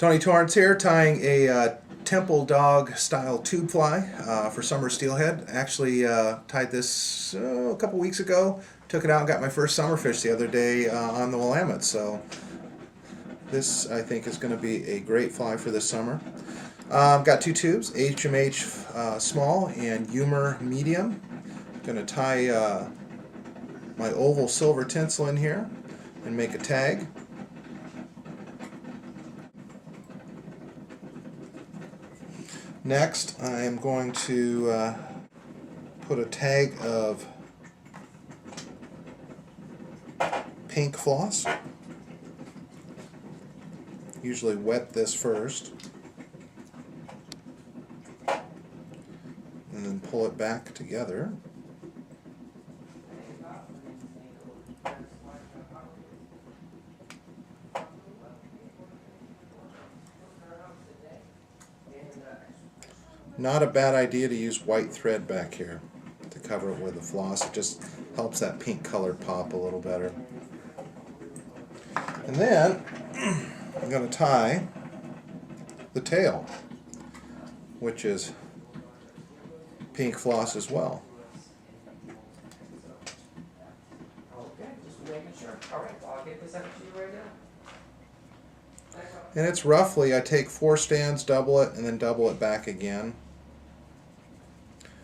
Tony Torrence here, tying a temple dog style tube fly for summer steelhead. Actually tied this a couple weeks ago. Took it out and got my first summer fish the other day on the Willamette. So this I think is going to be a great fly for this summer. Got two tubes, HMH small and Eumer medium. Going to tie my oval silver tinsel in here and make a tag. Next, I am going to put a tag of pink floss. Usually wet this first, and then pull it back together. Not a bad idea to use white thread back here to cover it with the floss. It just helps that pink color pop a little better. And then I'm going to tie the tail, which is pink floss as well. Okay, just making sure. All right, I'll get this out to you right now. And it's roughly, I take 4 strands, double it, and then double it back again.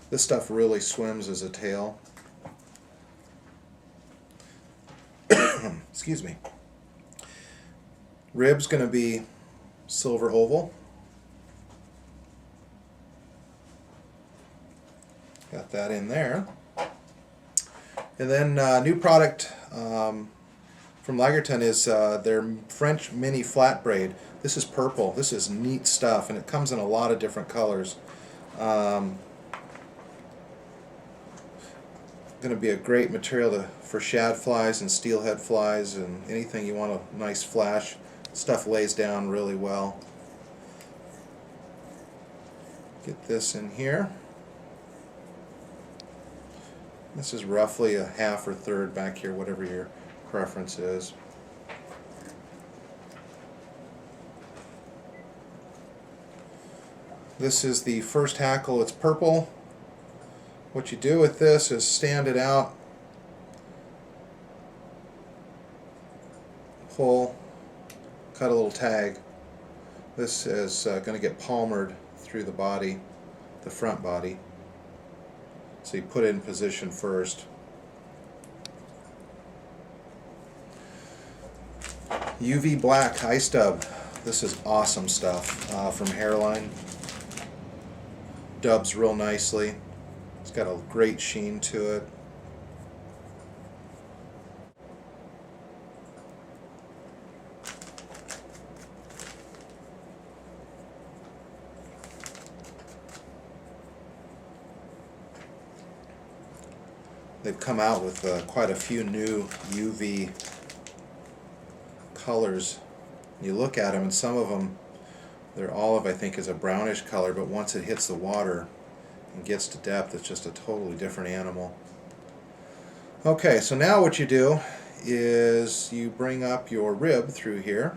This stuff really swims as a tail. Excuse me. Rib's going to be silver oval. Got that in there. And then new product from Lagartun is their French Mini Flat Braid. This is purple. This is neat stuff, and it comes in a lot of different colors. Going to be a great material for shad flies and steelhead flies and anything you want a nice flash. Stuff lays down really well. Get this in here. This is roughly a half or third back here, whatever your preference is. This is the first hackle. It's purple. What you do with this is stand it out, pull, cut a little tag. This is going to get palmered through the body, the front body. So you put it in position first. UV black eye stub. This is awesome stuff from Hairline. Dubs real nicely. It's got a great sheen to it. They've come out with quite a few new UV colors. You look at them, and some of them, their olive I think is a brownish color, but once it hits the water and gets to depth, it's just a totally different animal. Okay, so now what you do is you bring up your rib through here.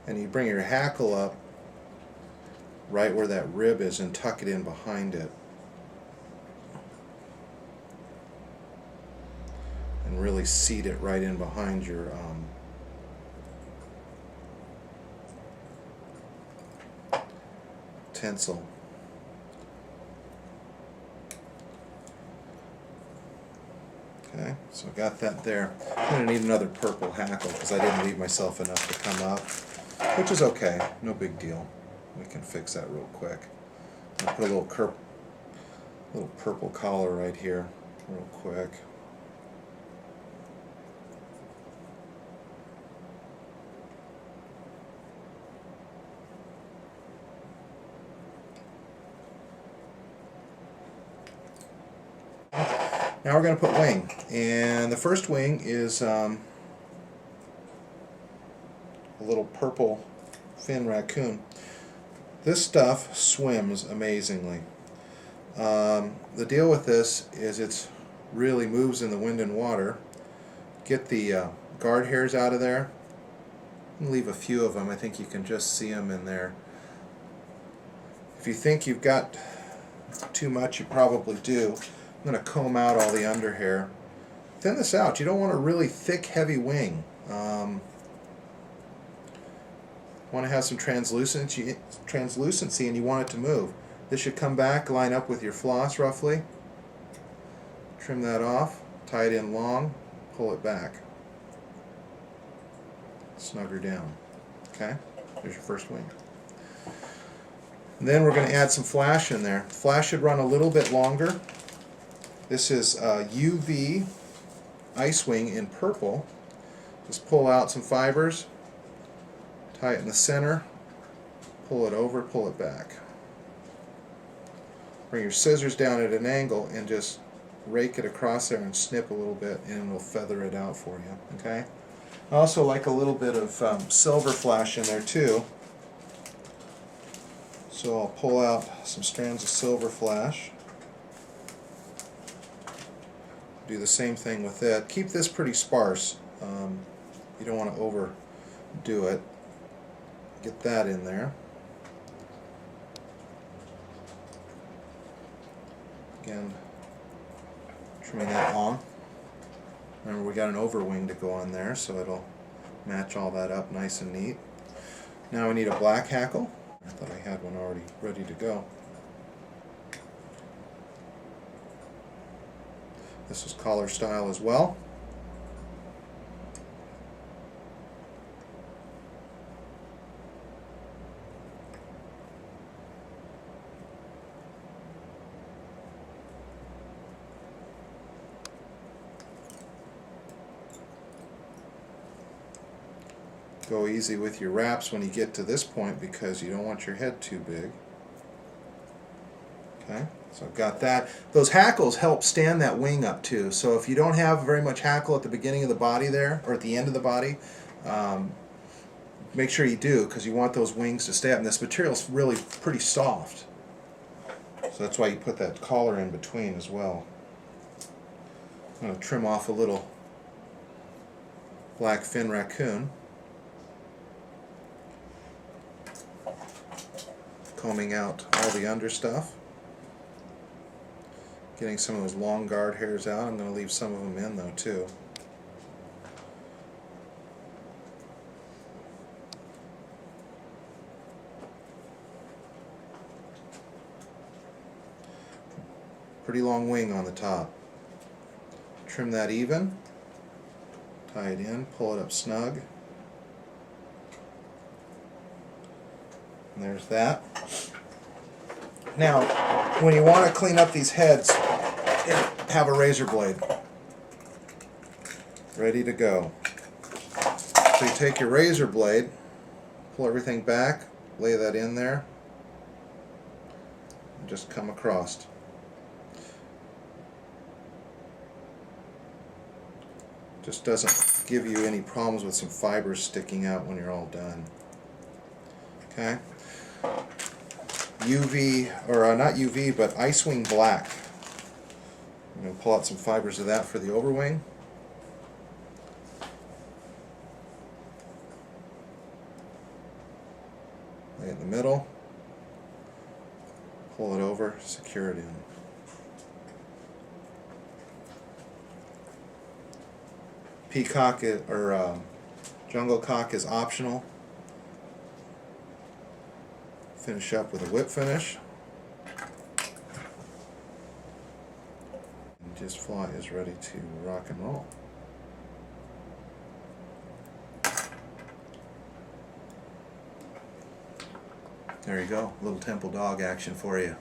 And you bring your hackle up right where that rib is and tuck it in behind it. And really seat it right in behind your tinsel. Okay, so I got that there. I'm going to need another purple hackle because I didn't leave myself enough to come up. Which is okay, no big deal. We can fix that real quick. I'll put a little purple collar right here, real quick. Now we're going to put wing, and the first wing is a little purple fin raccoon. This stuff swims amazingly. The deal with this is it really moves in the wind and water. Get the guard hairs out of there. Leave a few of them. I think you can just see them in there. If you think you've got too much, you probably do. I'm going to comb out all the under hair. Thin this out. You don't want a really thick, heavy wing. Want to have some translucency, and you want it to move. This should come back, line up with your floss roughly. Trim that off, tie it in long, pull it back. Snug her down. Okay? There's your first wing. And then we're going to add some flash in there. Flash should run a little bit longer. This is UV ice wing in purple. Just pull out some fibers, tie it in the center, pull it over, pull it back. Bring your scissors down at an angle and just rake it across there and snip a little bit, and it'll feather it out for you. Okay? I also like a little bit of silver flash in there too. So I'll pull out some strands of silver flash. Do the same thing with it. Keep this pretty sparse. You don't want to overdo it. Get that in there. Again, trimming that long. Remember, we got an overwing to go on there, so it'll match all that up nice and neat. Now we need a black hackle. I thought I had one already ready to go. This is collar style as well. Go easy with your wraps when you get to this point because you don't want your head too big. Okay, so I've got that. Those hackles help stand that wing up too. So if you don't have very much hackle at the beginning of the body there, or at the end of the body, make sure you do, because you want those wings to stay up. And this material's really pretty soft. So that's why you put that collar in between as well. I'm going to trim off a little black fin raccoon. Combing out all the under stuff. Getting some of those long guard hairs out. I'm going to leave some of them in though too. Pretty long wing on the top. Trim that even. Tie it in, pull it up snug. And there's that. Now, when you want to clean up these heads, have a razor blade ready to go. So you take your razor blade, pull everything back, lay that in there, and just come across. Just doesn't give you any problems with some fibers sticking out when you're all done. Okay? UV, or not UV, but Icewing Black. I'm going to pull out some fibers of that for the overwing. Lay it in the middle. Pull it over, secure it in. Peacock or jungle cock is optional. Finish up with a whip finish. And this fly is ready to rock and roll. There you go, little temple dog action for you.